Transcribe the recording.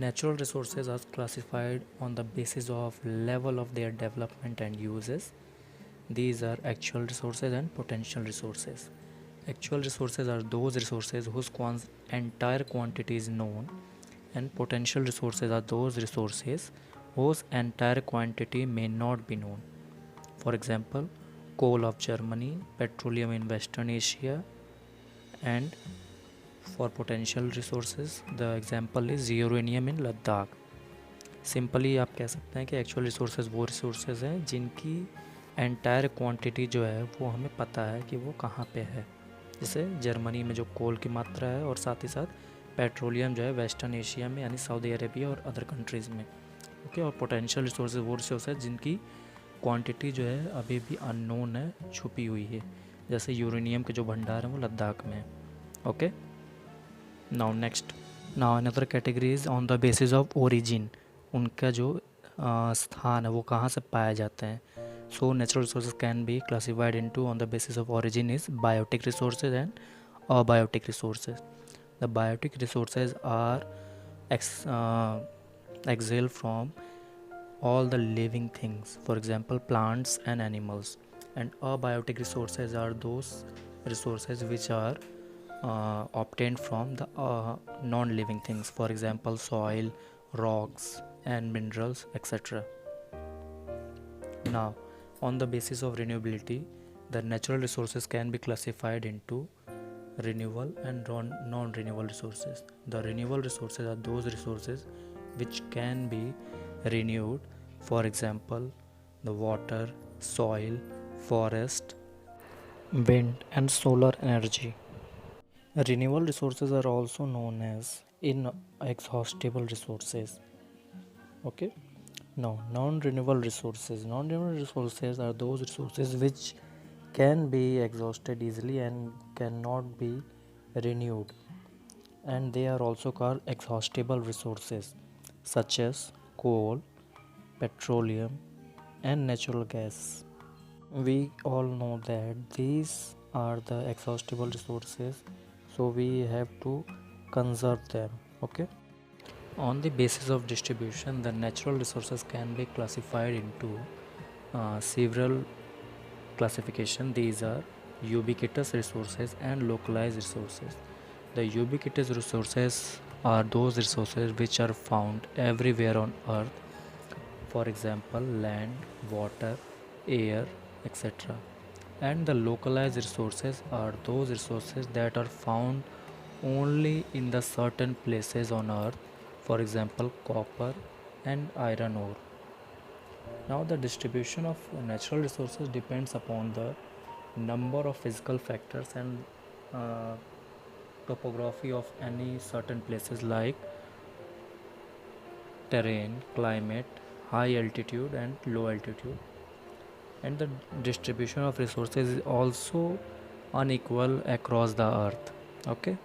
Natural resources are classified on the basis of level of their development and uses. These are actual resources and potential resources. Actual resources are those resources whose entire quantity is known, and potential resources are those resources whose entire quantity may not be known. For example, coal of Germany, petroleum in Western Asia, and for potential resources the example is uranium in Ladakh. Simply आप कह सकते हैं कि actual resources वो resources हैं जिनकी entire quantity जो है वो हमें पता है कि वो कहाँ पे है. जैसे जर्मनी में जो कोल की मात्रा है और साथ ही साथ पेट्रोलियम जो है वेस्टर्न एशिया में यानी सऊदी अरेबिया और अदर कंट्रीज़ में. ओके. और पोटेंशियल रिसोर्सेज वो रिसोर्सेज जिनकी क्वांटिटी जो है अभी भी अननोन है, छुपी हुई है. जैसे यूरेनियम के जो भंडार हैं वो लद्दाख में है. Okay. Now next. Now another category is on the basis of origin. उनका जो स्थान है वो कहाँ से पाए जाते हैं. So natural resources can be classified into on the basis of origin is biotic resources and abiotic resources. The biotic resources are exhaled from all the living things, for example plants and animals. And abiotic resources are those resources which are obtained from the non-living things, for example soil, rocks and minerals, etc. Now, on the basis of renewability, the natural resources can be classified into renewable and non-renewable resources. The renewable resources are those resources which can be renewed, for example the water, soil, forest, wind and solar energy. Renewable resources are also known as inexhaustible resources. Okay. Now, non-renewable resources. Non-renewable resources are those resources which can be exhausted easily and cannot be renewed, and they are also called exhaustible resources, such as coal, petroleum and natural gas. We all know that these are the exhaustible resources, so we have to conserve them. Okay. On the basis of distribution, the natural resources can be classified into several classification. These are ubiquitous resources and localized resources. The ubiquitous resources are those resources which are found everywhere on earth, for example land, water, air, etc. And the localized resources are those resources that are found only in the certain places on earth, for example copper and iron ore. Now, the distribution of natural resources depends upon the number of physical factors and uh, topography of any certain places like terrain, climate, high altitude and low altitude. And the distribution of resources is also unequal across the earth. Okay.